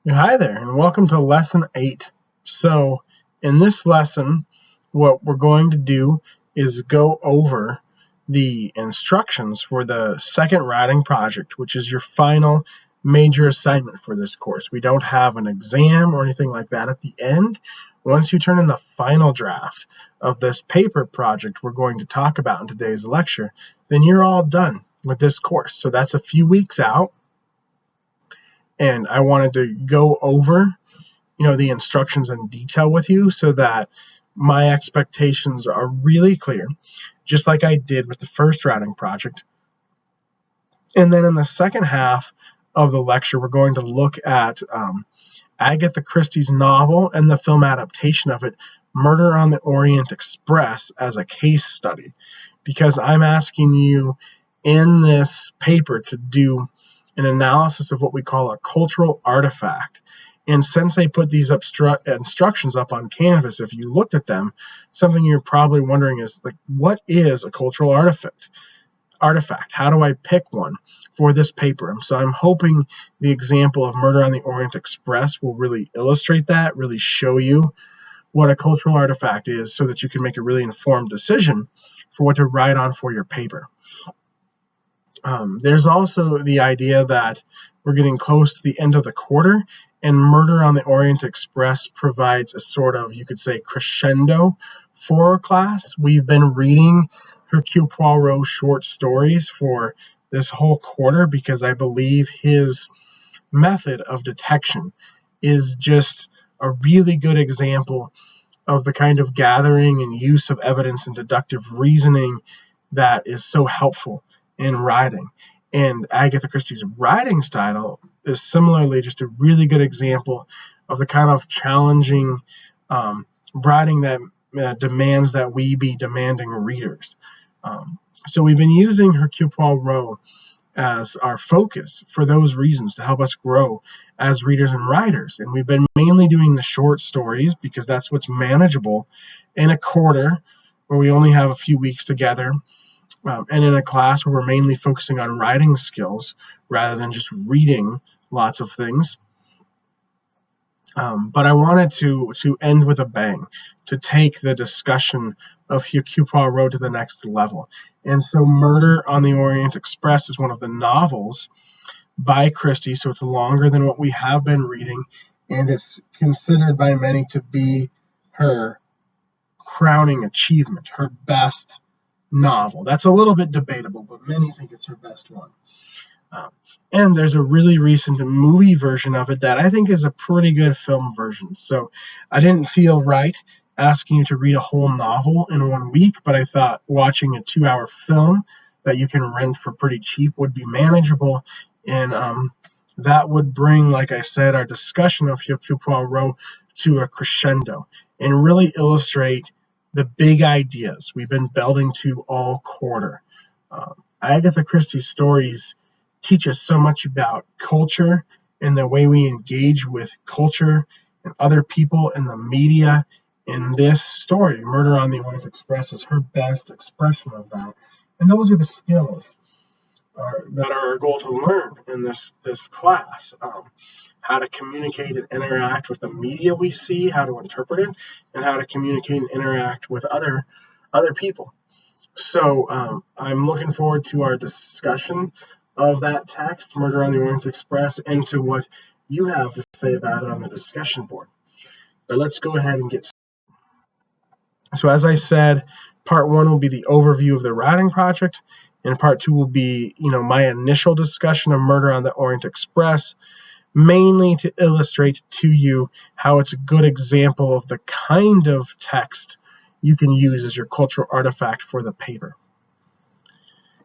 Hi there, and welcome to Lesson 8. So, in this lesson, what we're going to do is go over the instructions for the second writing project, which is your final major assignment for this course. We don't have an exam or anything like that at the end. Once you turn in the final draft of this paper project we're going to talk about in today's lecture, then you're all done with this course. So that's a few weeks out. And I wanted to go over, the instructions in detail with you so that my expectations are really clear, just like I did with the first writing project. And then in the second half of the lecture, we're going to look at Agatha Christie's novel and the film adaptation of it, Murder on the Orient Express, as a case study, because I'm asking you in this paper to do an analysis of what we call a cultural artifact. And since they put these instructions up on Canvas, if you looked at them, something you're probably wondering is, what is a cultural artifact? How do I pick one for this paper? So I'm hoping the example of Murder on the Orient Express will really illustrate that, really show you what a cultural artifact is so that you can make a really informed decision for what to write on for your paper. There's also the idea that we're getting close to the end of the quarter, and Murder on the Orient Express provides a sort of, you could say, crescendo for our class. We've been reading Hercule Poirot short stories for this whole quarter because I believe his method of detection is just a really good example of the kind of gathering and use of evidence and deductive reasoning that is so helpful in writing. And Agatha Christie's writing style is similarly just a really good example of the kind of challenging writing that demands that we be demanding readers. So we've been using Hercule Poirot as our focus for those reasons, to help us grow as readers and writers. And we've been mainly doing the short stories because that's what's manageable in a quarter where we only have a few weeks together. And in a class where we're mainly focusing on writing skills rather than just reading lots of things. But I wanted to end with a bang, to take the discussion of Hercule Poirot to the next level. And so Murder on the Orient Express is one of the novels by Christie, so it's longer than what we have been reading, and it's considered by many to be her crowning achievement, her best novel. That's a little bit debatable, but many think it's her best one. And there's a really recent movie version of it that I think is a pretty good film version. So I didn't feel right asking you to read a whole novel in 1 week, but I thought watching a 2-hour film that you can rent for pretty cheap would be manageable. And that would bring, like I said, our discussion of Hercule Poirot to a crescendo and really illustrate the big ideas we've been building to all quarter. Agatha Christie's stories teach us so much about culture and the way we engage with culture and other people and the media. In this story, Murder on the Orient Express is her best expression of that. And those are the skills that are our goal to learn in this class. How to communicate and interact with the media we see, how to interpret it, and how to communicate and interact with other people. So I'm looking forward to our discussion of that text, Murder on the Orient Express, and to what you have to say about it on the discussion board. But let's go ahead and get started. So as I said, part 1 will be the overview of the writing project, and part 2 will be, my initial discussion of Murder on the Orient Express, mainly to illustrate to you how it's a good example of the kind of text you can use as your cultural artifact for the paper.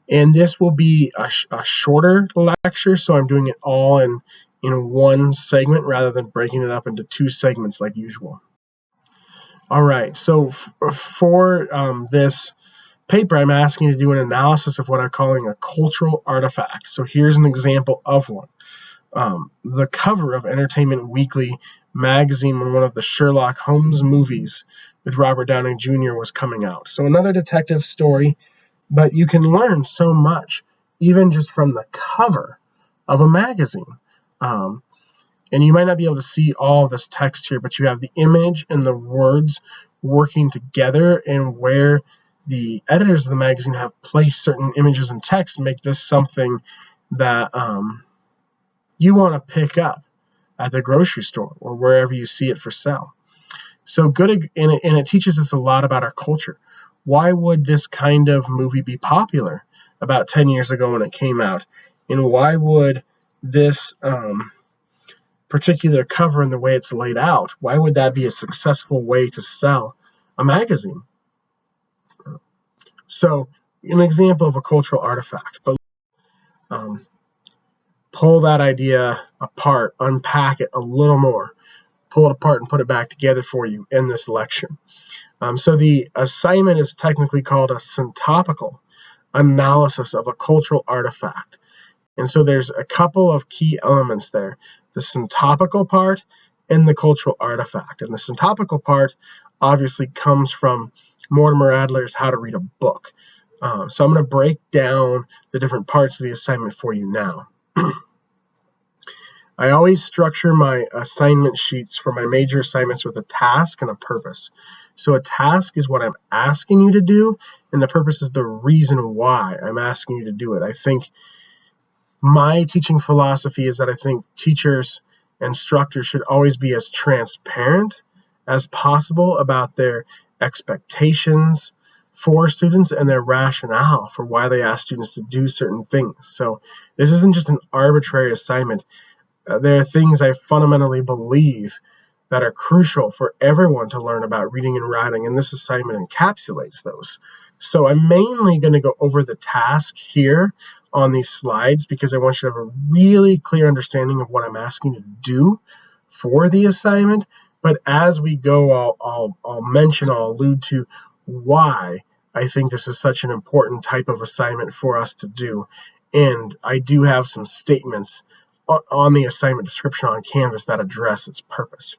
And this will be a shorter lecture, so I'm doing it all in one segment rather than breaking it up into 2 segments like usual. All right, so for this paper, I'm asking you to do an analysis of what I'm calling a cultural artifact. So here's an example of one. The cover of Entertainment Weekly magazine when one of the Sherlock Holmes movies with Robert Downey Jr. was coming out. So another detective story, but you can learn so much even just from the cover of a magazine. And you might not be able to see all of this text here, but you have the image and the words working together, and where the editors of the magazine have placed certain images and text make this something that you want to pick up at the grocery store or wherever you see it for sale. So good, and it teaches us a lot about our culture. Why would this kind of movie be popular about 10 years ago when it came out? And why would this particular cover and the way it's laid out, why would that be a successful way to sell a magazine? So an example of a cultural artifact, but pull that idea apart, unpack it a little more, pull it apart and put it back together for you in this lecture. So the assignment is technically called a syntopical analysis of a cultural artifact. And so there's a couple of key elements there, the syntopical part and the cultural artifact. And the syntopical part obviously comes from Mortimer Adler's How to Read a Book. So I'm going to break down the different parts of the assignment for you now. I always structure my assignment sheets for my major assignments with a task and a purpose. So a task is what I'm asking you to do, and the purpose is the reason why I'm asking you to do it. I think my teaching philosophy is that I think teachers and instructors should always be as transparent as possible about their expectations for students and their rationale for why they ask students to do certain things. So this isn't just an arbitrary assignment. There are things I fundamentally believe that are crucial for everyone to learn about reading and writing, and this assignment encapsulates those. So I'm mainly going to go over the task here on these slides because I want you to have a really clear understanding of what I'm asking you to do for the assignment. But as we go, I'll allude to why I think this is such an important type of assignment for us to do. And I do have some statements on the assignment description on Canvas that address its purpose.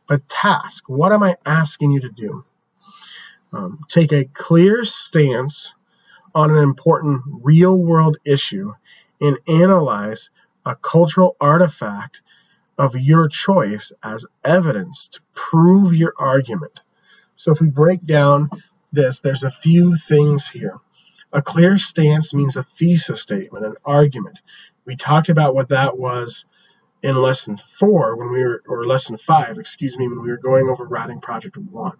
But task, what am I asking you to do? Take a clear stance on an important real-world issue and analyze a cultural artifact of your choice as evidence to prove your argument. So if we break down this, there's a few things here. A clear stance means a thesis statement, an argument. We talked about what that was in lesson 4 or lesson 5, when we were going over writing project 1.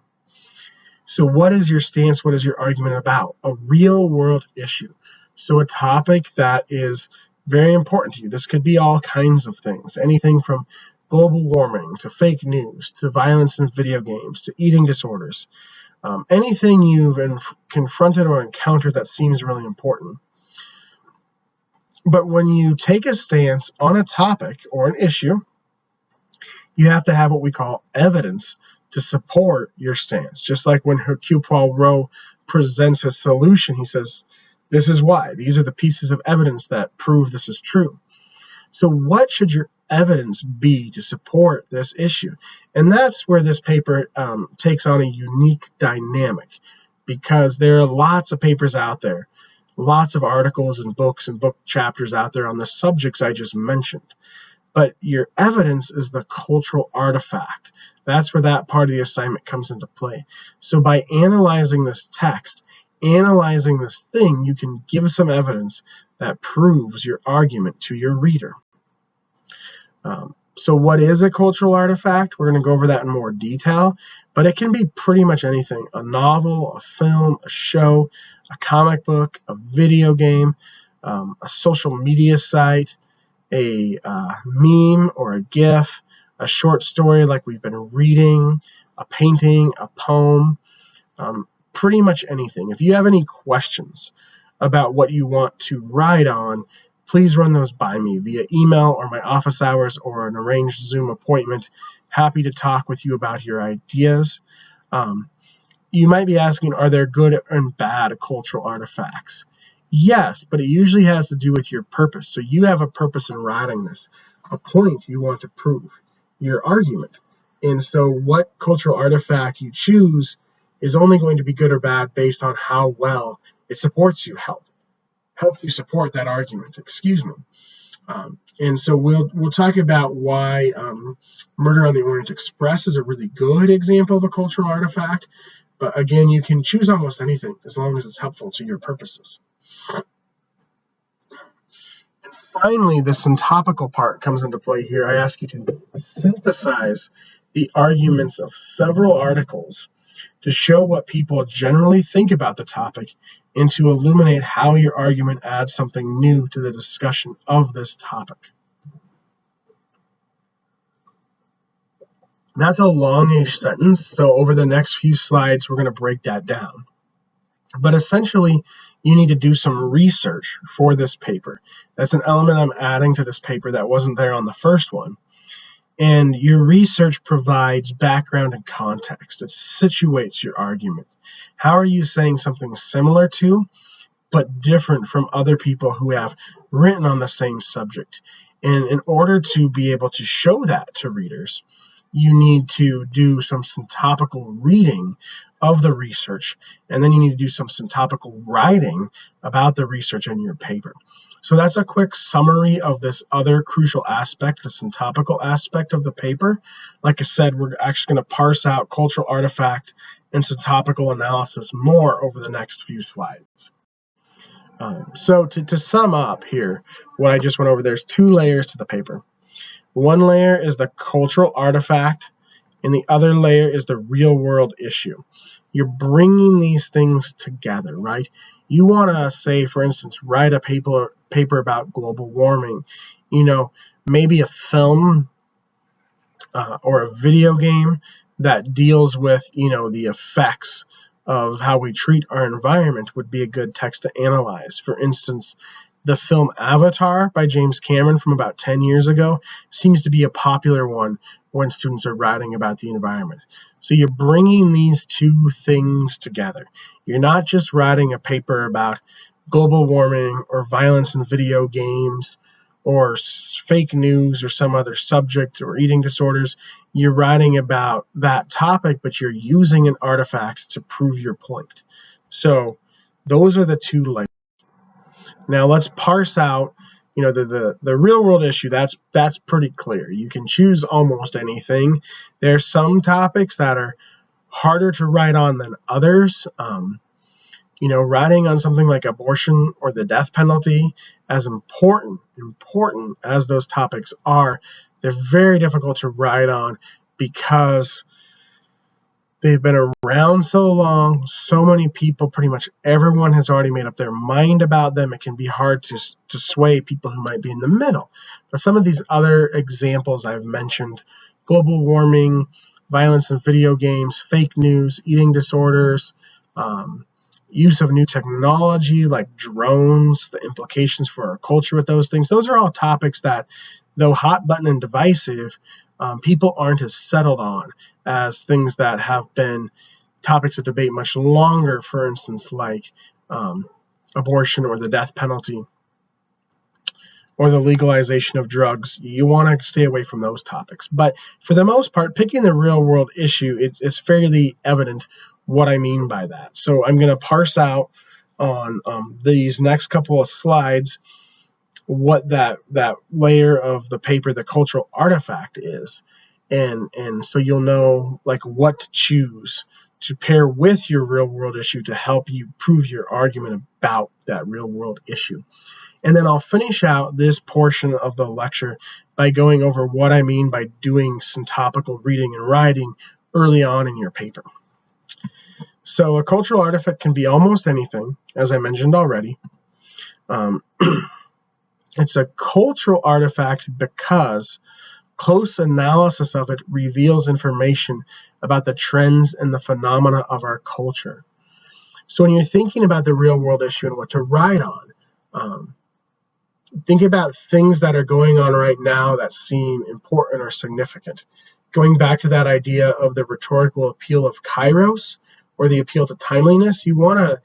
So what is your stance? What is your argument about? A real world issue. So a topic that is very important to you. This could be all kinds of things, anything from global warming to fake news to violence in video games to eating disorders. Anything you've confronted or encountered that seems really important. But when you take a stance on a topic or an issue, you have to have what we call evidence to support your stance. Just like when Hercule Poirot presents his solution, he says, this is why. These are the pieces of evidence that prove this is true. So what should your evidence be to support this issue? And that's where this paper takes on a unique dynamic, because there are lots of papers out there, lots of articles and books and book chapters out there on the subjects I just mentioned. But your evidence is the cultural artifact. That's where that part of the assignment comes into play. So by analyzing this text, analyzing this thing, you can give some evidence that proves your argument to your reader. So what is a cultural artifact? We're going to go over that in more detail, but it can be pretty much anything. A novel, a film, a show, a comic book, a video game, a social media site, a meme or a GIF, a short story like we've been reading, a painting, a poem, pretty much anything. If you have any questions about what you want to write on, please run those by me via email or my office hours or an arranged Zoom appointment. Happy to talk with you about your ideas. You might be asking, are there good and bad cultural artifacts? Yes, but it usually has to do with your purpose. So you have a purpose in writing this, a point you want to prove, your argument. And so what cultural artifact you choose is only going to be good or bad based on how well it supports you, helps you support that argument. And so we'll talk about why Murder on the Orient Express is a really good example of a cultural artifact. But again, you can choose almost anything as long as it's helpful to your purposes. And finally, the syntopical part comes into play here. I ask you to synthesize the arguments of several articles to show what people generally think about the topic and to illuminate how your argument adds something new to the discussion of this topic. That's a longish sentence, so over the next few slides, we're going to break that down. But essentially, you need to do some research for this paper. That's an element I'm adding to this paper that wasn't there on the first one. And your research provides background and context. It situates your argument. How are you saying something similar to, but different from other people who have written on the same subject? And in order to be able to show that to readers, you need to do some syntopical reading of the research, and then you need to do some syntopical writing about the research in your paper. So that's a quick summary of this other crucial aspect, the syntopical aspect of the paper. Like I said, we're actually going to parse out cultural artifact and syntopical analysis more over the next few slides. So to sum up here, what I just went over, there's two layers to the paper. One layer is the cultural artifact, and the other layer is the real-world issue. You're bringing these things together, right? You want to say, for instance, write a paper about global warming. Maybe a film or a video game that deals with, the effects of how we treat our environment would be a good text to analyze. For instance, the film Avatar by James Cameron from about 10 years ago seems to be a popular one when students are writing about the environment. So you're bringing these two things together. You're not just writing a paper about global warming or violence in video games or fake news or some other subject or eating disorders. You're writing about that topic, but you're using an artifact to prove your point. So those are the two layers. Now let's parse out, the real world issue. That's pretty clear. You can choose almost anything. There's some topics that are harder to write on than others. Writing on something like abortion or the death penalty, as important as those topics are, they're very difficult to write on because they've been around so long, so many people, pretty much everyone has already made up their mind about them. It can be hard to sway people who might be in the middle. But some of these other examples I've mentioned, global warming, violence in video games, fake news, eating disorders, use of new technology like drones, the implications for our culture with those things, those are all topics that, though hot button and divisive, people aren't as settled on as things that have been topics of debate much longer, for instance, like abortion or the death penalty or the legalization of drugs. You want to stay away from those topics. But for the most part, picking the real world issue, it's fairly evident what I mean by that. So I'm going to parse out on these next couple of slides what that layer of the paper, the cultural artifact, is. And so you'll know what to choose to pair with your real world issue to help you prove your argument about that real world issue. And then I'll finish out this portion of the lecture by going over what I mean by doing syntopical reading and writing early on in your paper. So a cultural artifact can be almost anything, as I mentioned already. It's a cultural artifact because close analysis of it reveals information about the trends and the phenomena of our culture. So when you're thinking about the real world issue and what to write on, think about things that are going on right now that seem important or significant. Going back to that idea of the rhetorical appeal of kairos, or the appeal to timeliness, you want to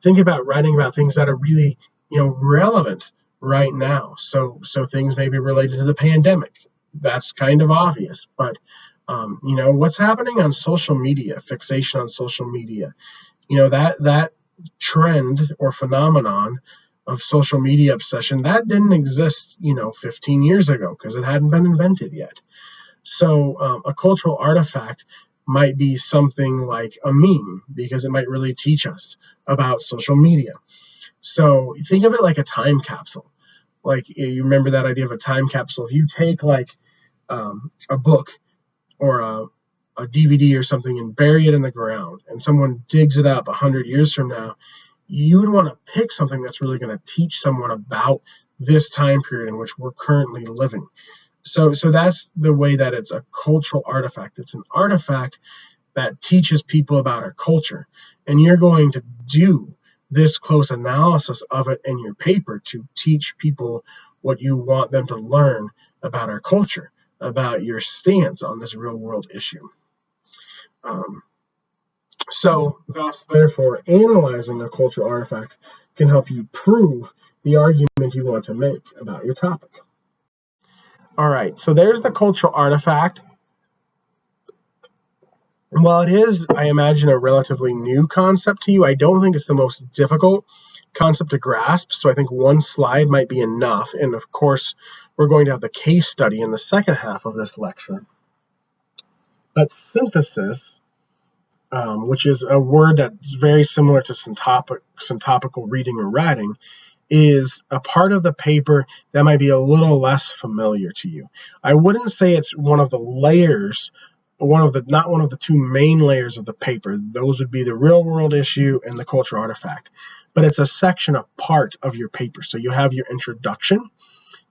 think about writing about things that are really, relevant right now. So things may be related to the pandemic. That's kind of obvious, but what's happening on social media, fixation on social media, that trend or phenomenon of social media obsession, that didn't exist, 15 years ago because it hadn't been invented yet. So a cultural artifact might be something like a meme because it might really teach us about social media. So think of it like a time capsule. Like, you remember that idea of a time capsule. If you take like a book or a DVD or something and bury it in the ground, and someone digs it up 100 years from now, you would want to pick something that's really going to teach someone about this time period in which we're currently living. So that's the way that it's a cultural artifact. It's an artifact that teaches people about our culture. And you're going to do this close analysis of it in your paper to teach people what you want them to learn about our culture, about your stance on this real world issue. Thus, therefore, analyzing a cultural artifact can help you prove the argument you want to make about your topic. All right, so there's the cultural artifact. While it is, I imagine, a relatively new concept to you, I don't think it's the most difficult concept to grasp, so I think one slide might be enough. And of course, we're going to have the case study in the second half of this lecture. But synthesis, which is a word that's very similar to syntopical reading or writing, is a part of the paper that might be a little less familiar to you. I wouldn't say it's one of the layers, not one of the two main layers of the paper. Those would be the real world issue and the cultural artifact. But it's a section, a part of your paper. So you have your introduction,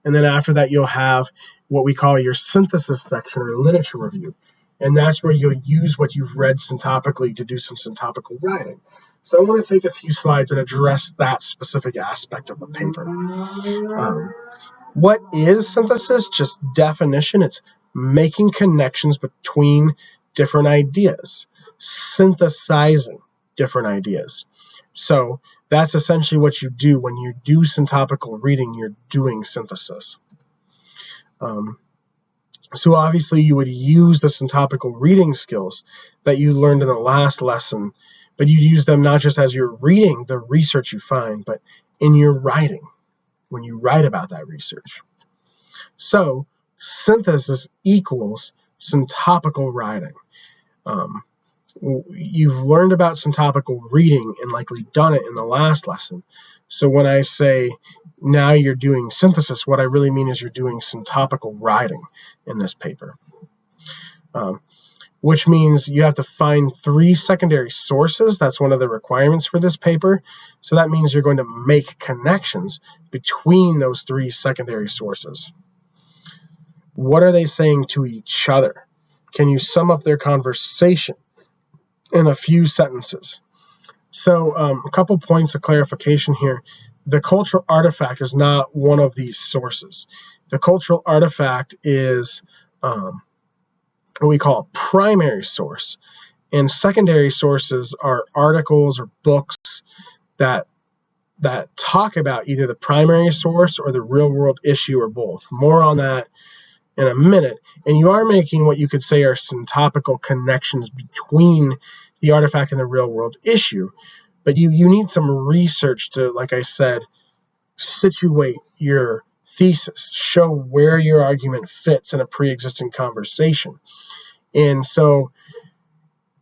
and then after that you'll have what we call your synthesis section or literature review. And that's where you'll use what you've read syntopically to do some syntopical writing. So I want to take a few slides and address that specific aspect of the paper. What is synthesis? Just definition. It's making connections between different ideas, synthesizing different ideas. So that's essentially what you do when you do syntopical reading. You're doing synthesis. So obviously you would use the syntopical reading skills that you learned in the last lesson, but you use them not just as you're reading the research you find, but in your writing, when you write about that research. So synthesis equals syntopical writing. You've learned about syntopical reading and likely done it in the last lesson. So when I say now you're doing synthesis, what I really mean is you're doing syntopical writing in this paper, which means you have to find 3 secondary sources. That's one of the requirements for this paper. So that means you're going to make connections between those 3 secondary sources. What are they saying to each other? Can you sum up their conversation in a few sentences? So a couple points of clarification here. The cultural artifact is not one of these sources. The cultural artifact is what we call a primary source. And secondary sources are articles or books that talk about either the primary source or the real world issue or both. More on that in a minute. And you are making what you could say are syntopical connections between the artifact and the real world issue. But you need some research to, like I said, situate your thesis, show where your argument fits in a pre-existing conversation. And so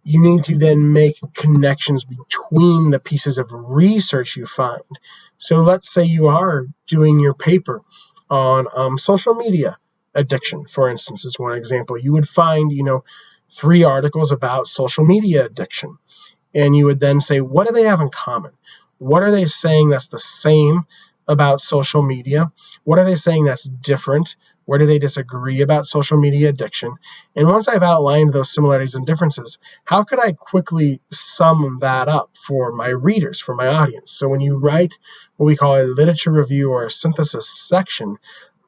you need to then make connections between the pieces of research you find. So let's say you are doing your paper on social media addiction, for instance, is one example. You would find, 3 articles about social media addiction. And you would then say, what do they have in common? What are they saying that's the same about social media? What are they saying that's different? Where do they disagree about social media addiction? And once I've outlined those similarities and differences, how could I quickly sum that up for my readers, for my audience? So when you write what we call a literature review or a synthesis section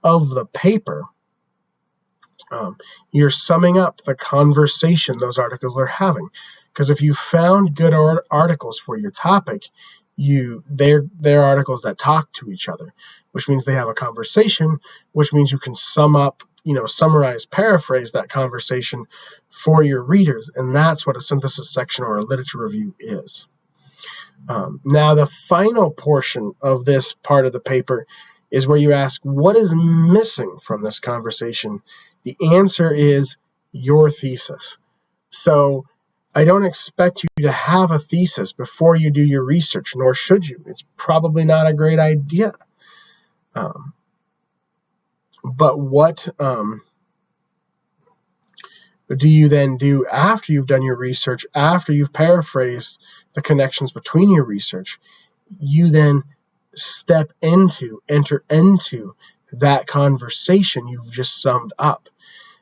of the paper, you're summing up the conversation those articles are having. Because if you found good articles for your topic, they're articles that talk to each other, which means they have a conversation, which means you can sum up, summarize, paraphrase that conversation for your readers. And that's what a synthesis section or a literature review is. Now, the final portion of this part of the paper is where you ask, what is missing from this conversation? The answer is your thesis. So I don't expect you to have a thesis before you do your research, nor should you. It's probably not a great idea. But what do you then do after you've done your research, after you've paraphrased the connections between your research? You then enter into that conversation you've just summed up.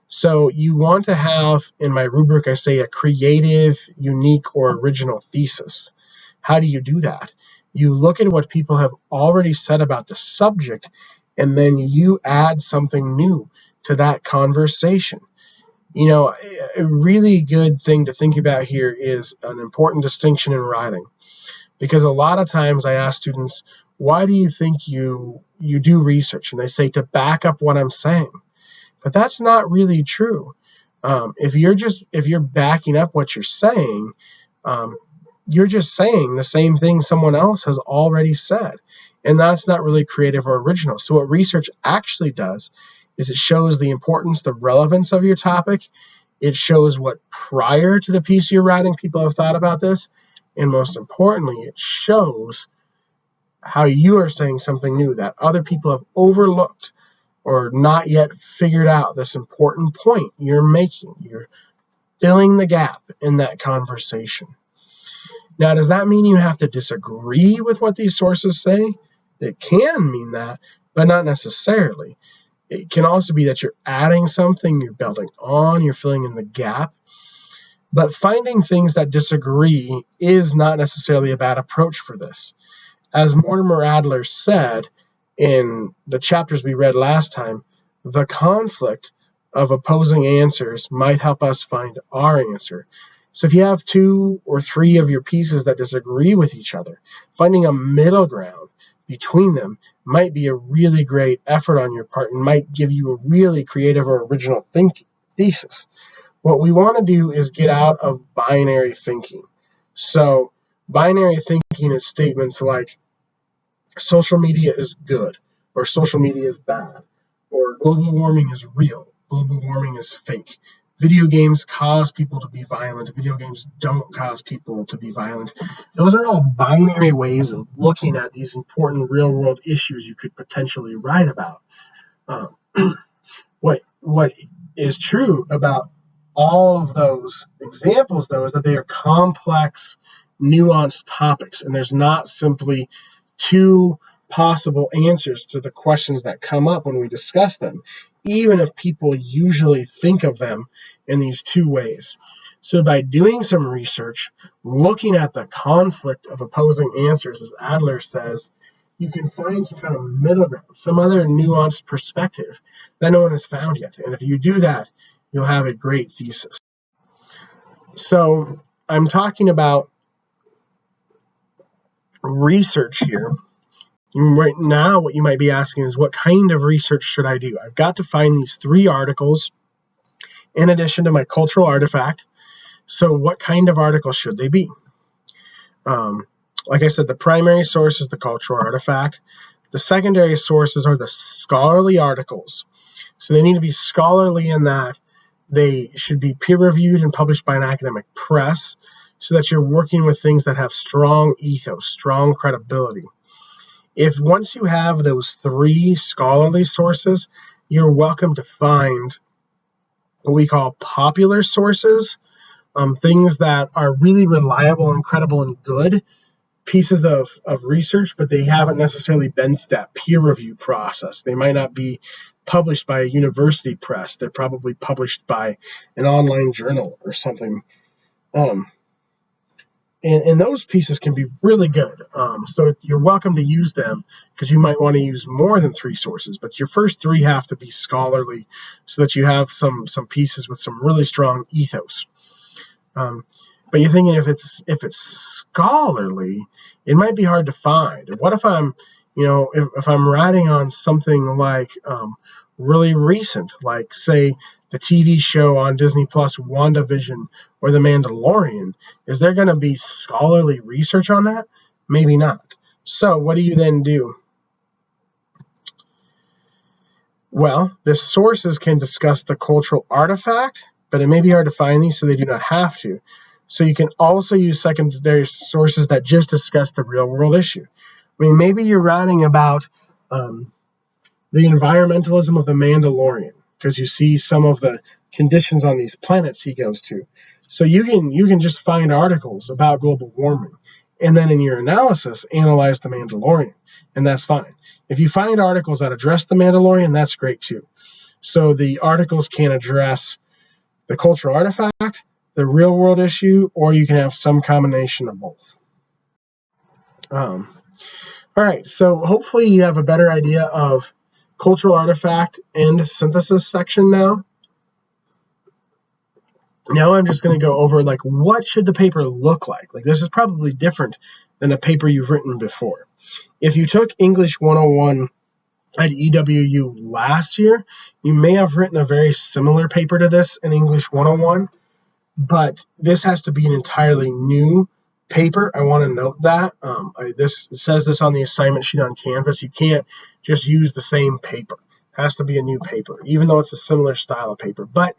So you want to have, in my rubric, I say a creative, unique, or original thesis. How do you do that? You look at what people have already said about the subject, and then you add something new to that conversation. A really good thing to think about here is an important distinction in writing. Because a lot of times I ask students, why do you think you do research? And they say, to back up what I'm saying. But that's not really true. If you're backing up what you're saying, you're just saying the same thing someone else has already said. And that's not really creative or original. So what research actually does is it shows the importance, the relevance of your topic. It shows what prior to the piece you're writing, people have thought about this. And most importantly, it shows how you are saying something new that other people have overlooked or not yet figured out this important point you're making. You're filling the gap in that conversation. Now, does that mean you have to disagree with what these sources say? It can mean that, but not necessarily. It can also be that you're adding something, you're building on, you're filling in the gap. But finding things that disagree is not necessarily a bad approach for this. As Mortimer Adler said in the chapters we read last time, the conflict of opposing answers might help us find our answer. So if you have 2 or 3 of your pieces that disagree with each other, finding a middle ground between them might be a really great effort on your part and might give you a really creative or original thesis. What we want to do is get out of binary thinking. So binary thinking is statements like social media is good, or social media is bad, or global warming is real, global warming is fake. Video games cause people to be violent. Video games don't cause people to be violent. Those are all binary ways of looking at these important real-world issues you could potentially write about. What is true about all of those examples, though, is that they are complex, nuanced topics, and there's not simply 2 possible answers to the questions that come up when we discuss them, even if people usually think of them in these 2 ways. So by doing some research, looking at the conflict of opposing answers, as Adler says, you can find some kind of middle ground, some other nuanced perspective that no one has found yet. And if you do that, you'll have a great thesis. So I'm talking about research here. Right now, what you might be asking is, what kind of research should I do? I've got to find these 3 articles in addition to my cultural artifact. So what kind of articles should they be? Like I said, the primary source is the cultural artifact. The secondary sources are the scholarly articles. So they need to be scholarly in that they should be peer-reviewed and published by an academic press so that you're working with things that have strong ethos, strong credibility. If once you have those 3 scholarly sources, you're welcome to find what we call popular sources, things that are really reliable and credible and good pieces of research, but they haven't necessarily been through that peer review process. They might not be published by a university press. They're probably published by an online journal or something. And those pieces can be really good. So you're welcome to use them because you might want to use more than 3 sources, but your first 3 have to be scholarly so that you have some pieces with some really strong ethos. But you're thinking if it's scholarly, it might be hard to find. What if I'm, if I'm writing on something like really recent, like say the TV show on Disney Plus, WandaVision, or The Mandalorian? Is there going to be scholarly research on that? Maybe not. So what do you then do? Well, the sources can discuss the cultural artifact, but it may be hard to find these, so they do not have to. So you can also use secondary sources that just discuss the real world issue. I mean, maybe you're writing about the environmentalism of the Mandalorian because you see some of the conditions on these planets he goes to. So you can just find articles about global warming, and then in your analysis analyze the Mandalorian, and that's fine. If you find articles that address the Mandalorian, that's great too. So the articles can address the cultural artifact, the real world issue, or you can have some combination of both. All right, so hopefully you have a better idea of cultural artifact and synthesis section now. Now I'm just going to go over like what should the paper look like. Like this is probably different than a paper you've written before. If you took English 101 at EWU last year, you may have written a very similar paper to this in English 101, but this has to be an entirely new paper. I want to note that. It says this on the assignment sheet on Canvas. You can't just use the same paper. It has to be a new paper, even though it's a similar style of paper. But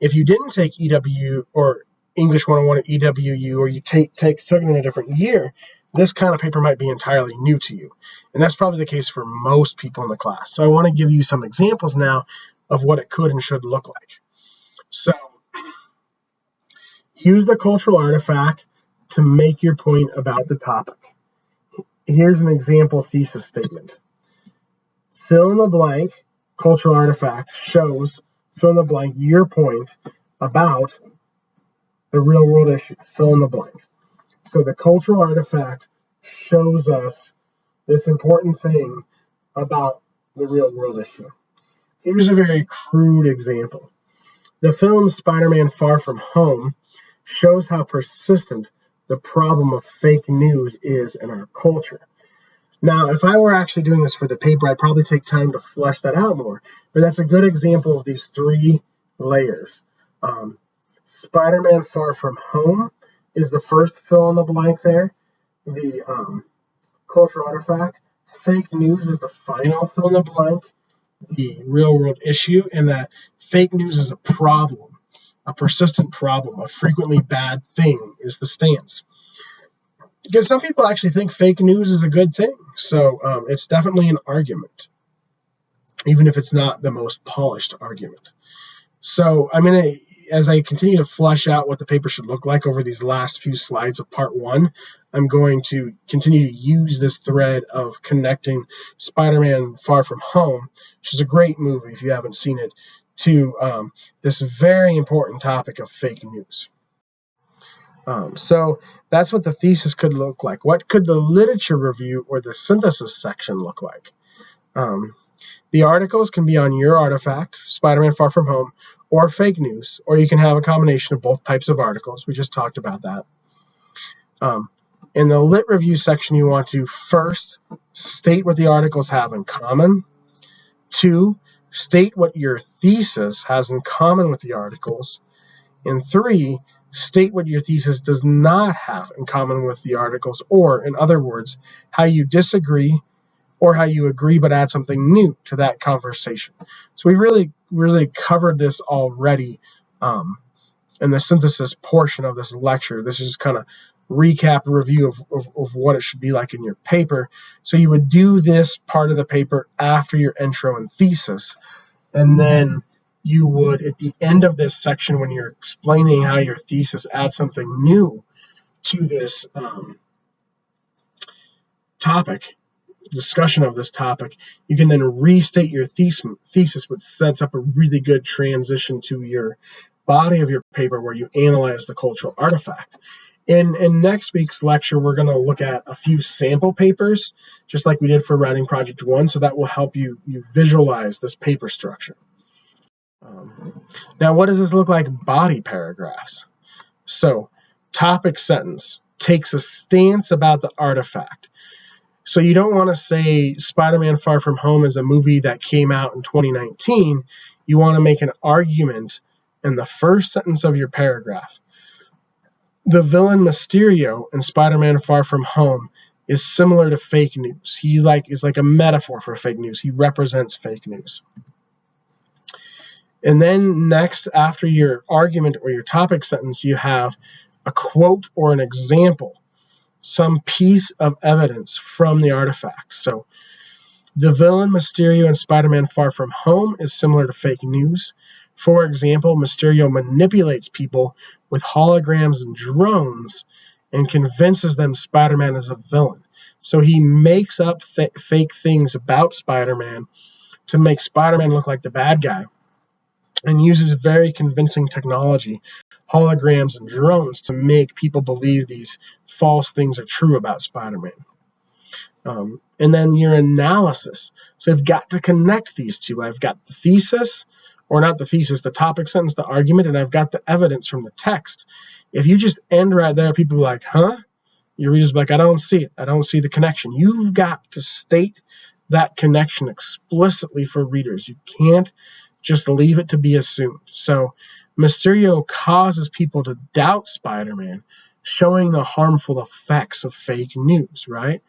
if you didn't take EW or English 101 at EWU, or you took it in a different year, this kind of paper might be entirely new to you. And that's probably the case for most people in the class. So I want to give you some examples now of what it could and should look like. So use the cultural artifact to make your point about the topic. Here's an example thesis statement. Fill in the blank, cultural artifact shows, fill in the blank, your point about the real world issue. Fill in the blank. So the cultural artifact shows us this important thing about the real world issue. Here's a very crude example. The film Spider-Man Far From Home shows how persistent the problem of fake news is in our culture. Now, if I were actually doing this for the paper, I'd probably take time to flesh that out more. But that's a good example of these three layers. Spider-Man Far From Home is the first fill in the blank there. The cultural artifact. Fake news is the final fill in the blank. The real world issue, and that fake news is a problem, a persistent problem, a frequently bad thing is the stance. Because some people actually think fake news is a good thing. So it's definitely an argument, even if it's not the most polished argument. So I'm going to, as I continue to flesh out what the paper should look like over these last few slides of part one, I'm going to continue to use this thread of connecting Spider-Man Far From Home, which is a great movie if you haven't seen it, to this very important topic of fake news. So that's what the thesis could look like. What could the literature review or the synthesis section look like? The articles can be on your artifact, Spider-Man Far From Home, or fake news, or you can have a combination of both types of articles. We just talked about that. In the lit review section, you want to first state what the articles have in common. 2, state what your thesis has in common with the articles. And 3, state what your thesis does not have in common with the articles, or in other words, how you disagree or how you agree but add something new to that conversation. So we really covered this already in the synthesis portion of this lecture. This is just kind of recap review of what it should be like in your paper. So you would do this part of the paper after your intro and thesis, and then you would, at the end of this section, when you're explaining how your thesis adds something new to this topic, discussion of this topic, you can then restate your thesis, which sets up a really good transition to your body of your paper where you analyze the cultural artifact. In next week's lecture, we're going to look at a few sample papers, just like we did for writing project 1, so that will help you visualize this paper structure. Now, what does this look like body paragraphs? So, topic sentence takes a stance about the artifact. So you don't want to say Spider-Man Far From Home is a movie that came out in 2019. You want to make an argument in the first sentence of your paragraph. The villain Mysterio in Spider-Man Far From Home is similar to fake news. He is like a metaphor for fake news. He represents fake news. And then next, after your argument or your topic sentence, you have a quote or an example, some piece of evidence from the artifact. So the villain Mysterio in Spider-Man Far From Home is similar to fake news. For example, Mysterio manipulates people with holograms and drones and convinces them Spider-Man is a villain. So he makes up fake things about Spider-Man to make Spider-Man look like the bad guy, and uses very convincing technology, holograms and drones, to make people believe these false things are true about Spider-Man. And then your analysis. So I've got to connect these two. I've got the thesis, or not the thesis, the topic sentence, the argument, and I've got the evidence from the text. If you just end right there, people are like, huh? Your reader's like, I don't see it. I don't see the connection. You've got to state that connection explicitly for readers. You can't just leave it to be assumed. So Mysterio causes people to doubt Spider-Man, showing the harmful effects of fake news, right?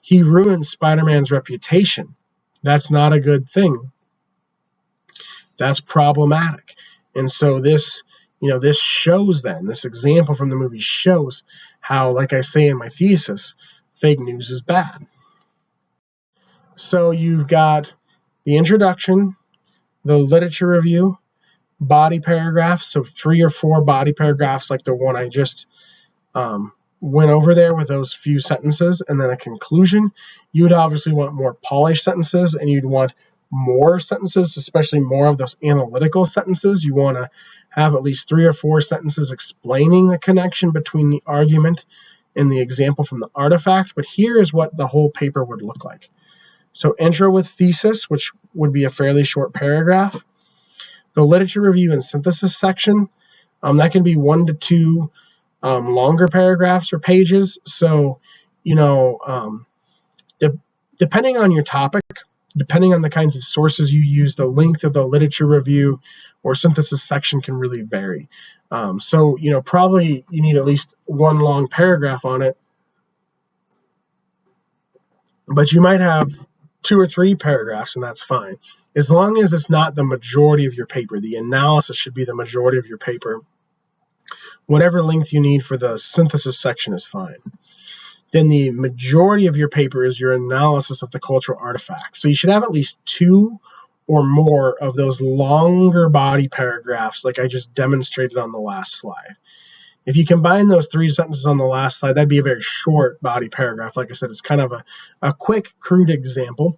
He ruins Spider-Man's reputation. That's not a good thing. That's problematic. And so this shows then, this example from the movie shows how, like I say in my thesis, fake news is bad. So you've got the introduction, the literature review, body paragraphs, so 3 or 4 body paragraphs like the one I just went over there with those few sentences, and then a conclusion. You would obviously want more polished sentences, and you'd want more sentences, especially more of those analytical sentences. You want to have at least 3 or 4 sentences explaining the connection between the argument and the example from the artifact. But here is what the whole paper would look like. So intro with thesis, which would be a fairly short paragraph. The literature review and synthesis section, that can be 1 to 2 longer paragraphs or pages. So, depending on your topic, depending on the kinds of sources you use, the length of the literature review or synthesis section can really vary. So, probably you need at least 1 long paragraph on it, but you might have 2 or 3 paragraphs, and that's fine. As long as it's not the majority of your paper. The analysis should be the majority of your paper. Whatever length you need for the synthesis section is fine. Then the majority of your paper is your analysis of the cultural artifact. So you should have at least 2 or more of those longer body paragraphs like I just demonstrated on the last slide. If you combine those 3 sentences on the last slide, that'd be a very short body paragraph. Like I said, it's kind of a quick, crude example.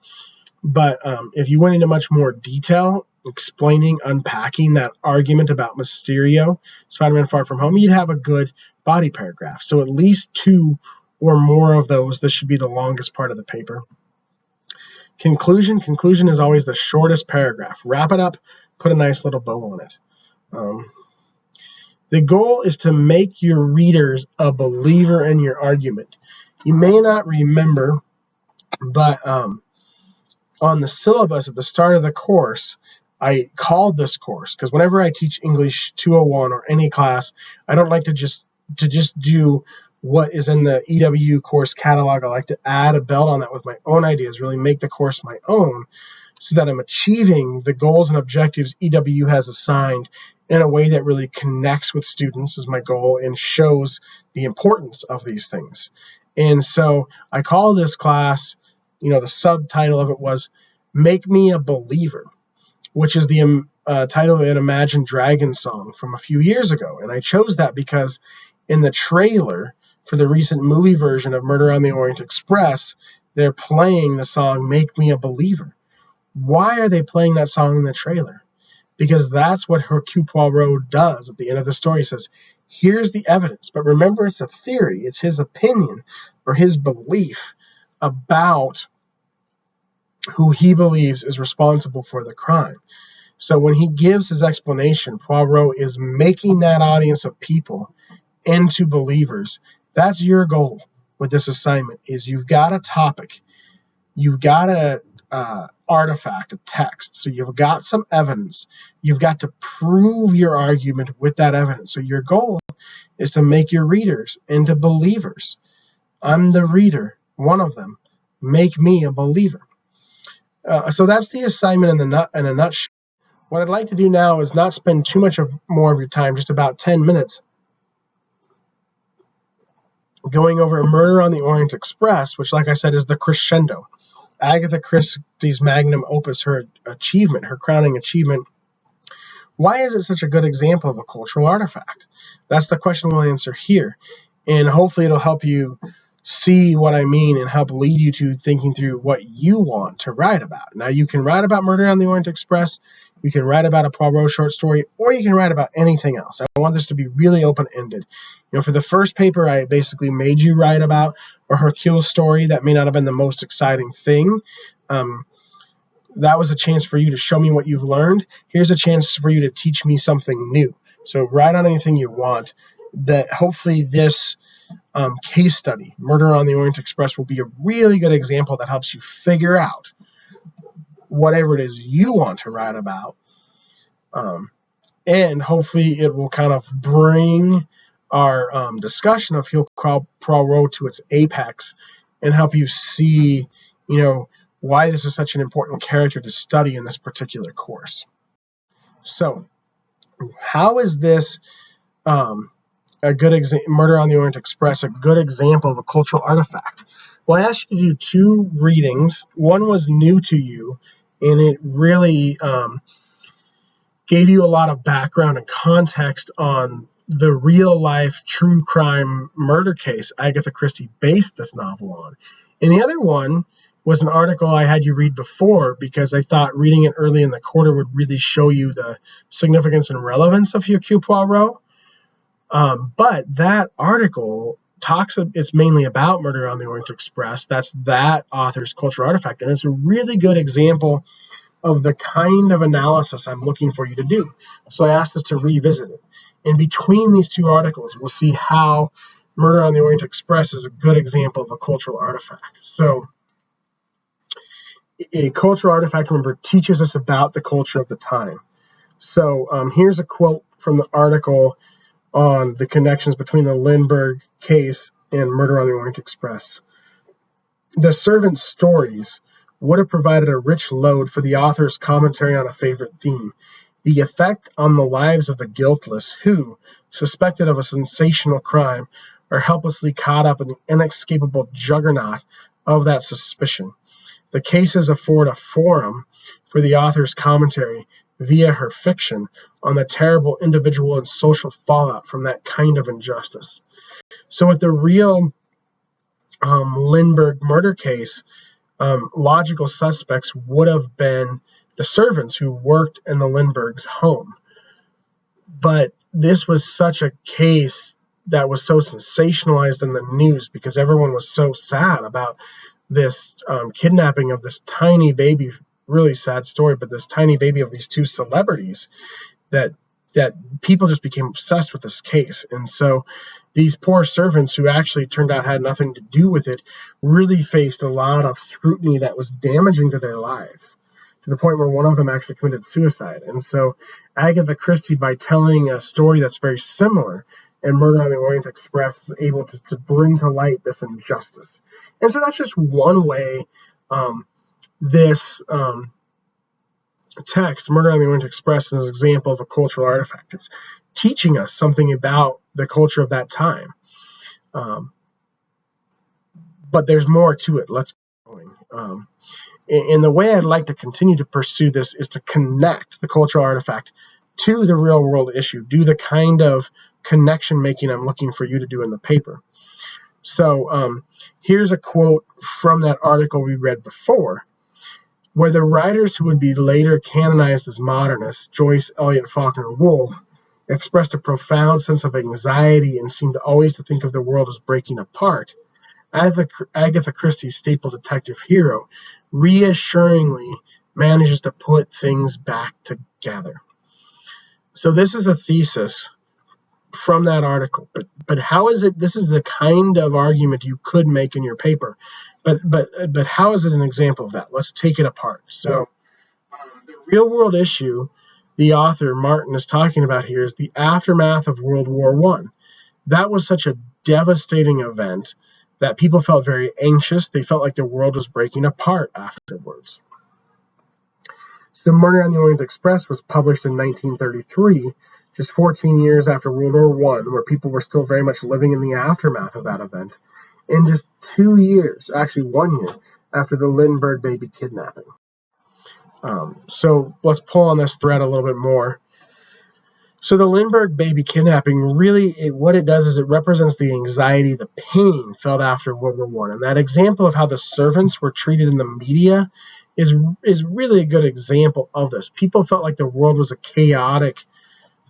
But if you went into much more detail, explaining, unpacking that argument about Mysterio, Spider-Man Far From Home, you'd have a good body paragraph. So at least 2 or more of those. This should be the longest part of the paper. Conclusion is always the shortest paragraph. Wrap it up, put a nice little bow on it. The goal is to make your readers a believer in your argument. You may not remember, but on the syllabus at the start of the course, I called this course, because whenever I teach English 201 or any class, I don't like to just do what is in the EW course catalog. I like to add a belt on that with my own ideas, really make the course my own, so that I'm achieving the goals and objectives EW has assigned in a way that really connects with students is my goal and shows the importance of these things. And so I call this class, the subtitle of it was Make Me a Believer, which is the title of an Imagine Dragons song from a few years ago. And I chose that because in the trailer for the recent movie version of Murder on the Orient Express, they're playing the song Make Me a Believer. Why are they playing that song in the trailer? Because that's what Hercule Poirot does at the end of the story. He says, here's the evidence. But remember, it's a theory. It's his opinion or his belief about who he believes is responsible for the crime. So when he gives his explanation, Poirot is making that audience of people into believers. That's your goal with this assignment, is you've got a topic. You've got to artifact, a text. So you've got some evidence. You've got to prove your argument with that evidence. So your goal is to make your readers into believers. I'm the reader, one of them. Make me a believer. So that's the assignment in a nutshell. What I'd like to do now is not spend too much more of your time, just about 10 minutes, going over Murder on the Orient Express, which, like I said, is the crescendo. Agatha Christie's magnum opus, her achievement, her crowning achievement. Why is it such a good example of a cultural artifact? That's the question we'll answer here. And hopefully it'll help you see what I mean and help lead you to thinking through what you want to write about. Now, you can write about Murder on the Orient Express, you can write about a Poirot short story, or you can write about anything else. I want this to be really open-ended. For the first paper, I basically made you write about a Hercule story that may not have been the most exciting thing. That was a chance for you to show me what you've learned. Here's a chance for you to teach me something new. So write on anything you want. That hopefully this case study, Murder on the Orient Express, will be a really good example that helps you figure out whatever it is you want to write about. And hopefully it will kind of bring our discussion of Hercule Poirot to its apex and help you see, why this is such an important character to study in this particular course. So, how is this a good Murder on the Orient Express a good example of a cultural artifact? Well, I asked you to do 2 readings. One was new to you, and it really gave you a lot of background and context on the real-life true crime murder case Agatha Christie based this novel on. And the other one was an article I had you read before because I thought reading it early in the quarter would really show you the significance and relevance of Hercule Poirot. But that article it's mainly about Murder on the Orient Express. That's that author's cultural artifact. And it's a really good example of the kind of analysis I'm looking for you to do. So I asked us to revisit it. In between these 2 articles, we'll see how Murder on the Orient Express is a good example of a cultural artifact. So a cultural artifact, remember, teaches us about the culture of the time. So here's a quote from the article on the connections between the Lindbergh case and Murder on the Orient Express. The servants' stories would have provided a rich load for the author's commentary on a favorite theme, the effect on the lives of the guiltless who, suspected of a sensational crime, are helplessly caught up in the inescapable juggernaut of that suspicion. The cases afford a forum for the author's commentary via her fiction on the terrible individual and social fallout from that kind of injustice. So with the real Lindbergh murder case, logical suspects would have been the servants who worked in the Lindbergh's home. But this was such a case that was so sensationalized in the news because everyone was so sad about this kidnapping of this tiny baby, really sad story, but this tiny baby of these 2 celebrities that people just became obsessed with this case. And so these poor servants who actually turned out had nothing to do with it really faced a lot of scrutiny that was damaging to their life, to the point where one of them actually committed suicide. And so Agatha Christie, by telling a story that's very similar in Murder on the Orient Express, is able to bring to light this injustice. And so that's just one way this text, Murder on the Orient Express, is an example of a cultural artifact. It's teaching us something about the culture of that time. But there's more to it. Let's keep going. And the way I'd like to continue to pursue this is to connect the cultural artifact to the real world issue, do the kind of connection making I'm looking for you to do in the paper. So here's a quote from that article we read before, where the writers who would be later canonized as modernists, Joyce, Eliot, Faulkner, and Woolf, expressed a profound sense of anxiety and seemed always to think of the world as breaking apart. Agatha Christie's staple detective hero reassuringly manages to put things back together. So this is a thesis from that article. But how is it? This is the kind of argument you could make in your paper. But how is it an example of that? Let's take it apart. So the real world issue the author Martin is talking about here is the aftermath of World War One. That was such a devastating event that people felt very anxious. They felt like the world was breaking apart afterwards. So Murder on the Orient Express was published in 1933, just 14 years after World War One, where people were still very much living in the aftermath of that event, and just 2 years, actually 1 year, after the Lindbergh baby kidnapping. So let's pull on this thread a little bit more. So the Lindbergh baby kidnapping, really, what it does is it represents the anxiety, the pain felt after World War One. And that example of how the servants were treated in the media is really a good example of this. People felt like the world was a chaotic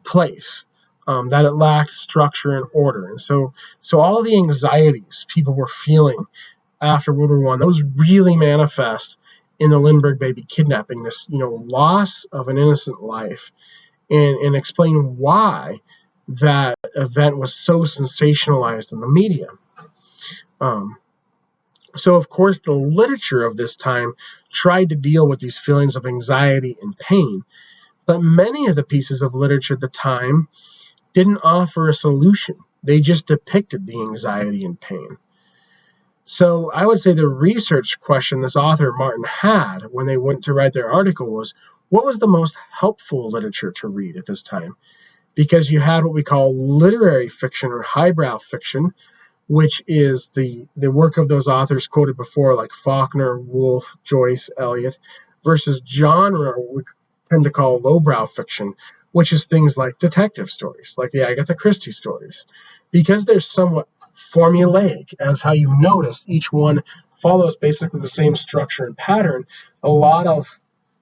place, that it lacked structure and order. And so all the anxieties people were feeling after World War One, those really manifest in the Lindbergh baby kidnapping, this loss of an innocent life, and explain why that event was so sensationalized in the media. So, of course, the literature of this time tried to deal with these feelings of anxiety and pain, but many of the pieces of literature at the time didn't offer a solution. They just depicted the anxiety and pain. So I would say the research question this author, Martin, had when they went to write their article was, what was the most helpful literature to read at this time? Because you had what we call literary fiction or highbrow fiction, which is the work of those authors quoted before, like Faulkner, Woolf, Joyce, Eliot, versus genre, we tend to call lowbrow fiction, which is things like detective stories, like the Agatha Christie stories. Because they're somewhat formulaic, as how you noticed, each one follows basically the same structure and pattern, a lot of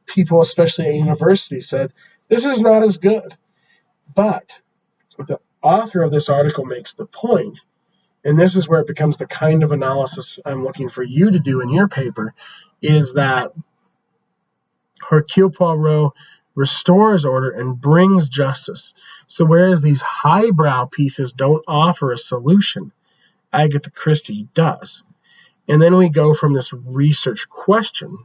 people, especially at university, said, this is not as good. But the author of this article makes the point, and this is where it becomes the kind of analysis I'm looking for you to do in your paper, is that Hercule Poirot restores order and brings justice. So whereas these highbrow pieces don't offer a solution, Agatha Christie does. And then we go from this research question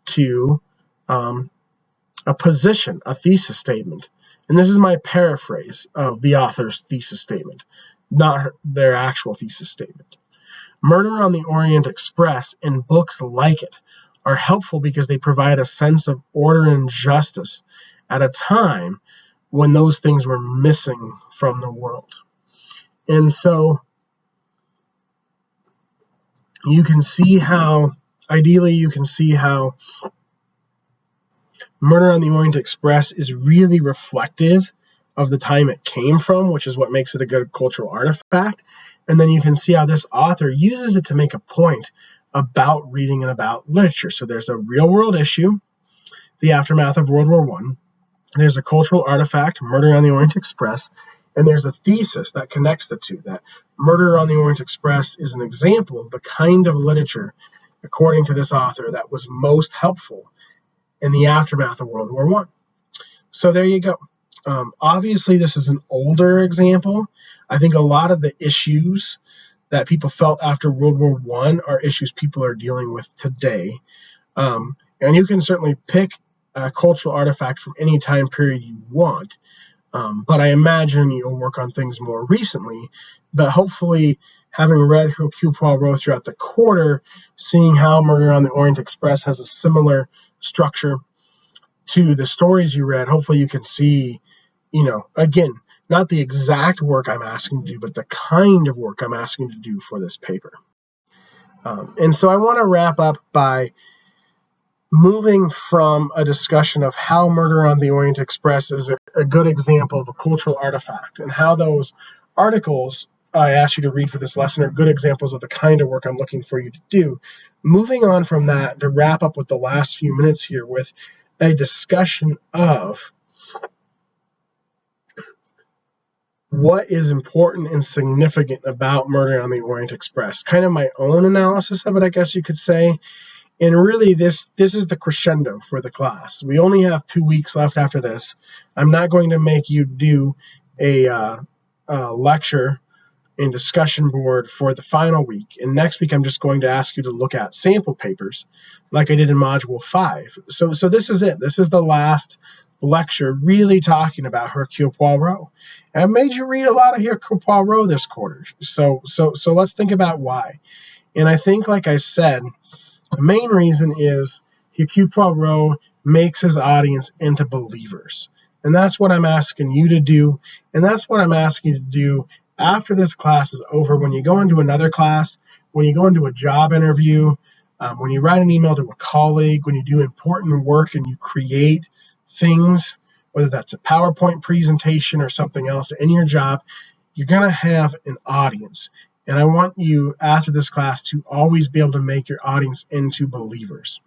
to a position, a thesis statement. And this is my paraphrase of the author's thesis statement, not their actual thesis statement. Murder on the Orient Express and books like it are helpful because they provide a sense of order and justice at a time when those things were missing from the world. And so you can see how, ideally, Murder on the Orient Express is really reflective of the time it came from, which is what makes it a good cultural artifact. And then you can see how this author uses it to make a point about reading and about literature. So there's a real-world issue, the aftermath of World War One. There's a cultural artifact, Murder on the Orient Express, and there's a thesis that connects the two, that Murder on the Orient Express is an example of the kind of literature, according to this author, that was most helpful in the aftermath of World War One. So there you go. Obviously, this is an older example. I think a lot of the issues that people felt after World War One are issues people are dealing with today. And you can certainly pick a cultural artifact from any time period you want. But I imagine you'll work on things more recently. But hopefully, having read Hercule Poirot throughout the quarter, seeing how Murder on the Orient Express has a similar structure to the stories you read, hopefully you can see, again, not the exact work I'm asking to do, but the kind of work I'm asking to do for this paper. And so I want to wrap up by moving from a discussion of how Murder on the Orient Express is a good example of a cultural artifact, and how those articles I asked you to read for this lesson are good examples of the kind of work I'm looking for you to do. Moving on from that to wrap up with the last few minutes here with a discussion of what is important and significant about Murder on the Orient Express. Kind of my own analysis of it, I guess you could say. And really, this is the crescendo for the class. We only have 2 weeks left after this. I'm not going to make you do a lecture and discussion board for the final week. And next week, I'm just going to ask you to look at sample papers like I did in Module 5. So this is it. This is the last lecture really talking about Hercule Poirot. And I made you read a lot of Hercule Poirot this quarter. So let's think about why. And I think, like I said, the main reason is Hercule Poirot makes his audience into believers. And that's what I'm asking you to do. And that's what I'm asking you to do after this class is over. When you go into another class, when you go into a job interview, when you write an email to a colleague, when you do important work and you create things, whether that's a PowerPoint presentation or something else in your job, you're going to have an audience. And I want you, after this class, to always be able to make your audience into believers.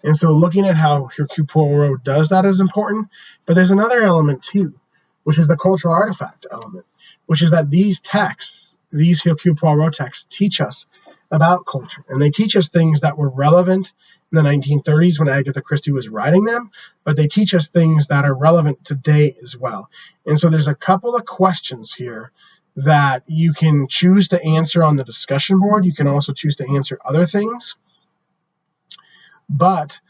And so looking at how Hercule Poirot does that is important. But there's another element too, which is the cultural artifact element, which is that these texts, these Hercule Poirot texts, teach us about culture. And they teach us things that were relevant in the 1930s when Agatha Christie was writing them, but they teach us things that are relevant today as well. And so there's a couple of questions here that you can choose to answer on the discussion board. You can also choose to answer other things. But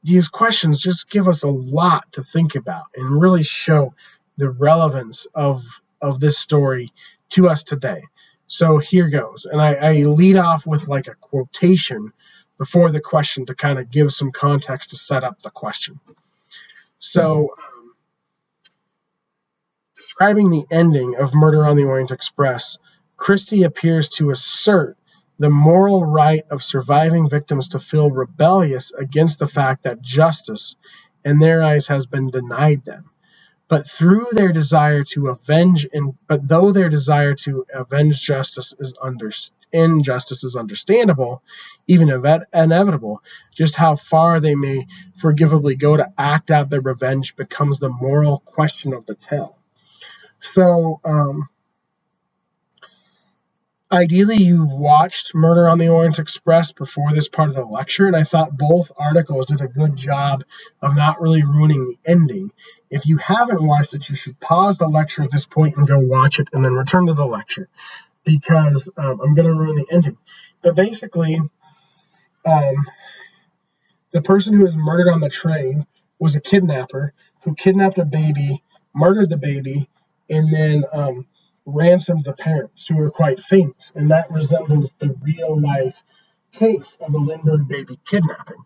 these questions just give us a lot to think about and really show the relevance of this story to us today. So here goes. And I lead off with like a quotation before the question to kind of give some context to set up the question. So describing the ending of Murder on the Orient Express, Christie appears to assert the moral right of surviving victims to feel rebellious against the fact that justice, in their eyes, has been denied them. But though their desire to avenge injustice is understandable, even inevitable, just how far they may forgivably go to act out their revenge becomes the moral question of the tale. So, ideally, you watched Murder on the Orient Express before this part of the lecture, and I thought both articles did a good job of not really ruining the ending. If you haven't watched it, you should pause the lecture at this point and go watch it, and then return to the lecture, because I'm going to ruin the ending. But basically, the person who was murdered on the train was a kidnapper who kidnapped a baby, murdered the baby, and then ransomed the parents, who were quite famous. And that resembles the real-life case of the Lindbergh baby kidnapping.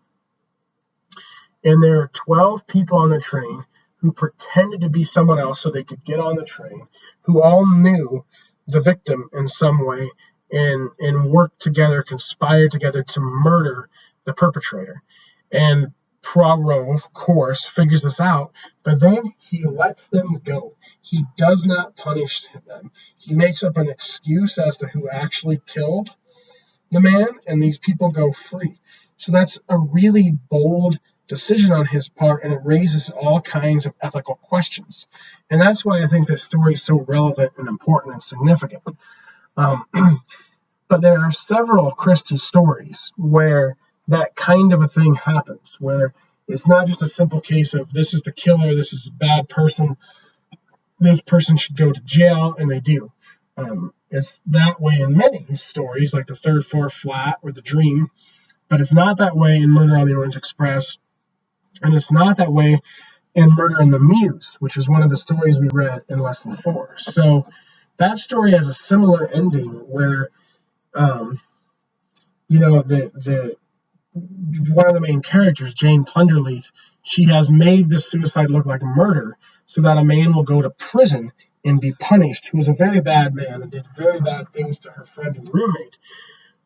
And there are 12 people on the train who pretended to be someone else so they could get on the train, who all knew the victim in some way and worked together, conspired together to murder the perpetrator. And Poirot, of course, figures this out, but then he lets them go. He does not punish them. He makes up an excuse as to who actually killed the man, and these people go free. So that's a really bold decision on his part, and it raises all kinds of ethical questions. And that's why I think this story is so relevant and important and significant. But there are several Christie stories where that kind of a thing happens, where it's not just a simple case of this is the killer, this is a bad person, this person should go to jail, and they do. It's that way in many stories, like the Third Floor Flat or The Dream, but it's not that way in Murder on the Orient Express, and it's not that way in Murder in the Mews, which is one of the stories we read in Lesson 4. So that story has a similar ending where, the one of the main characters, Jane Plunderleath, she has made this suicide look like a murder so that a man will go to prison and be punished, who was a very bad man and did very bad things to her friend and roommate.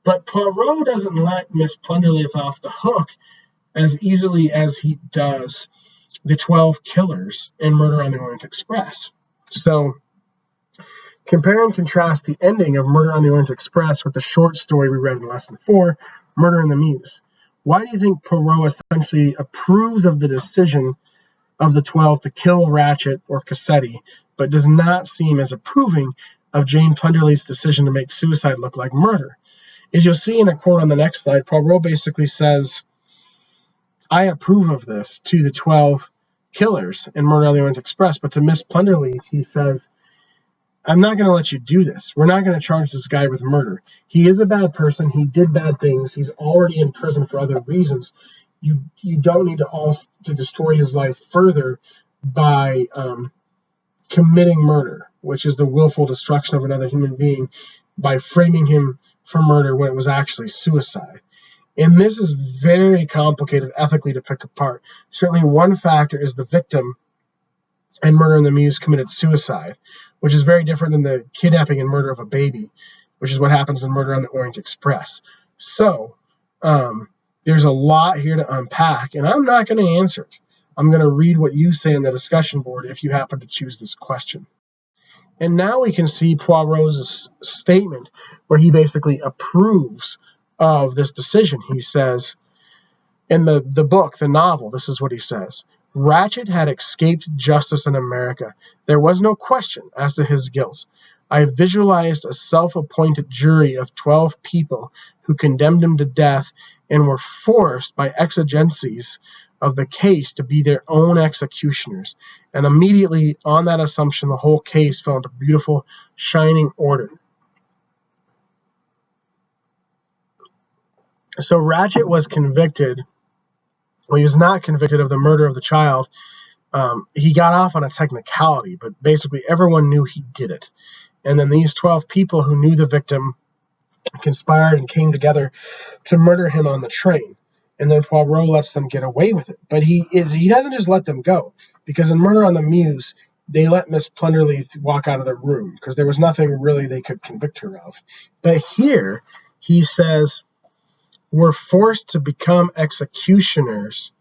But Poirot doesn't let Miss Plunderleath off the hook as easily as he does the 12 killers in Murder on the Orient Express. So compare and contrast the ending of Murder on the Orient Express with the short story we read in Lesson 4, Murder in the Mews. Why do you think Poirot essentially approves of the decision of the 12 to kill Ratchet or Cassetti, but does not seem as approving of Jane Plunderleath's decision to make suicide look like murder? As you'll see in a quote on the next slide, Poirot basically says, I approve of this to the 12 killers in Murder on the Orient Express. But to Miss Plunderleath, he says, I'm not going to let you do this. We're not going to charge this guy with murder. He is a bad person. He did bad things. He's already in prison for other reasons. You don't need to destroy his life further by committing murder, which is the willful destruction of another human being, by framing him for murder when it was actually suicide. And this is very complicated ethically to pick apart. Certainly one factor is the victim and Murder on the Muse committed suicide, which is very different than the kidnapping and murder of a baby, which is what happens in Murder on the Orient Express. So there's a lot here to unpack, and I'm not going to answer it. I'm going to read what you say on the discussion board if you happen to choose this question. And now we can see Poirot's statement where he basically approves of this decision. He says, in the book, the novel, this is what he says. Ratchet had escaped justice in America. There was no question as to his guilt. I visualized a self-appointed jury of 12 people who condemned him to death and were forced by exigencies of the case to be their own executioners. And immediately on that assumption, the whole case fell into beautiful, shining order. So Ratchet was convicted. Well, he was not convicted of the murder of the child. He got off on a technicality, but basically everyone knew he did it. And then these 12 people who knew the victim conspired and came together to murder him on the train. And then Poirot lets them get away with it. But he doesn't just let them go, because in Murder on the Muse, they let Miss Plunderleath walk out of the room because there was nothing really they could convict her of. But here he says, we're forced to become executioners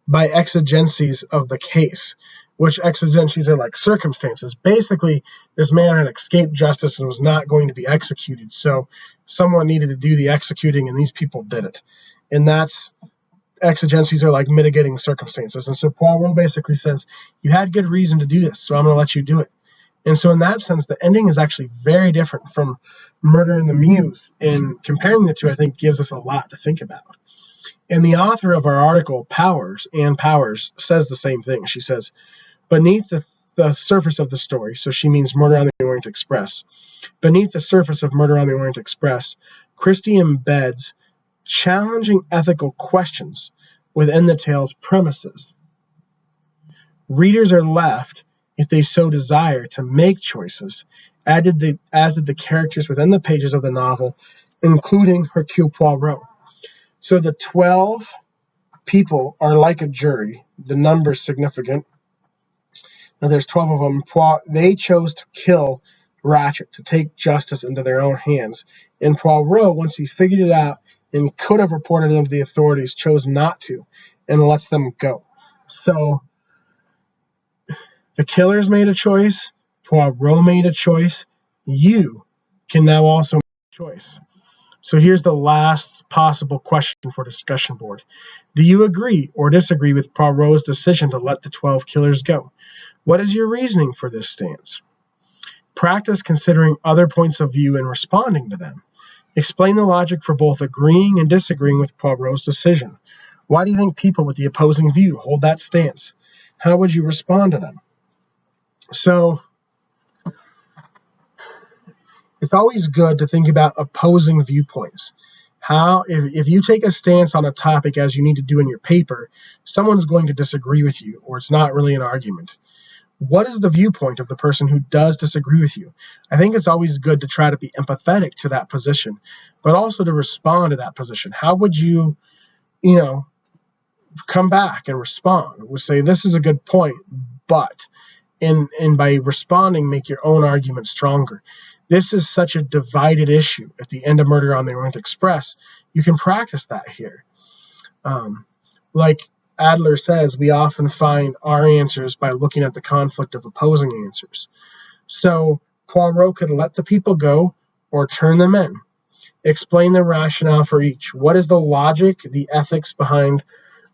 by exigencies of the case, which exigencies are like circumstances. Basically, this man had escaped justice and was not going to be executed, so someone needed to do the executing, and these people did it. And that's exigencies are like mitigating circumstances. And so Poirot basically says, you had good reason to do this, so I'm going to let you do it. And so in that sense, the ending is actually very different from Murder in the Muse. And comparing the two, I think, gives us a lot to think about. And the author of our article, Ann Powers, says the same thing. She says, beneath the surface of the story, so she means Murder on the Orient Express, beneath the surface of Murder on the Orient Express, Christie embeds challenging ethical questions within the tale's premises. Readers are left, if they so desire, to make choices, as did the characters within the pages of the novel, including Hercule Poirot. So the 12 people are like a jury. The number's significant. Now there's 12 of them. They chose to kill Ratchet, to take justice into their own hands. And Poirot, once he figured it out and could have reported them to the authorities, chose not to and lets them go. So the killers made a choice. Poirot made a choice. You can now also make a choice. So here's the last possible question for discussion board. Do you agree or disagree with Poirot's decision to let the 12 killers go? What is your reasoning for this stance? Practice considering other points of view and responding to them. Explain the logic for both agreeing and disagreeing with Poirot's decision. Why do you think people with the opposing view hold that stance? How would you respond to them? So it's always good to think about opposing viewpoints. If you take a stance on a topic as you need to do in your paper, someone's going to disagree with you, or it's not really an argument. What is the viewpoint of the person who does disagree with you? I think it's always good to try to be empathetic to that position, but also to respond to that position. How would you, come back and respond? We'll say, this is a good point, but, and by responding, make your own argument stronger. This is such a divided issue at the end of Murder on the Orient Express. You can practice that here. Like Adler says, we often find our answers by looking at the conflict of opposing answers. So Poirot could let the people go or turn them in. Explain the rationale for each. What is the logic, the ethics behind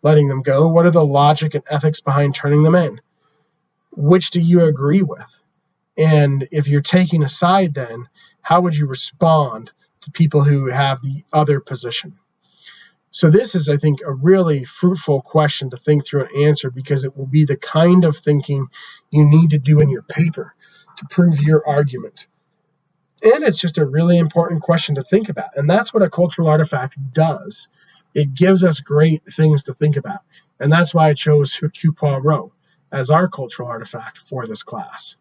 letting them go? What are the logic and ethics behind turning them in? Which do you agree with? And if you're taking a side, then how would you respond to people who have the other position? So this is, I think, a really fruitful question to think through and answer, because it will be the kind of thinking you need to do in your paper to prove your argument. And it's just a really important question to think about. And that's what a cultural artifact does. It gives us great things to think about. And that's why I chose Hugh Poirot as our cultural artifact for this class.